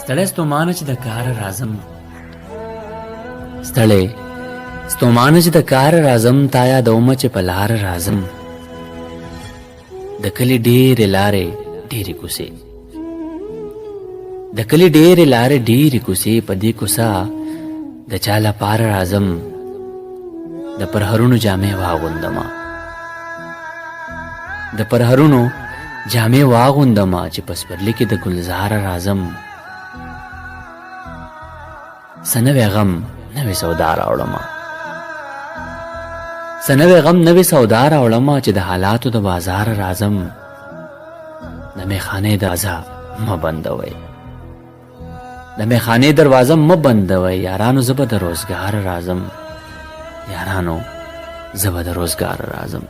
ستړی ستومانه چې د کار راځم ستړی ستومانه چې د کار راځم تا یادومه چې په لار راځم د کلي ډېرې لارې ډېرې کوڅې د کلي ډېرې لارې ډېرې کوڅې په دې کوڅه د چا لپاره راځم د پرهرونو جامې واغوندمه د پرهرونو جامې واغوندمه چې په سپرلي کې د ګلزاره راځم څه نوی غم نوې سودا راوړمه څه نوی غم نوې سودا راوړمه چې د حالاتو د بازار راځم د میخانې دروازه مه بندوئ د میخانې دروازه مه بندوئ یارانو زه به د روزګار راځم یارانو زه به د روزګار راځم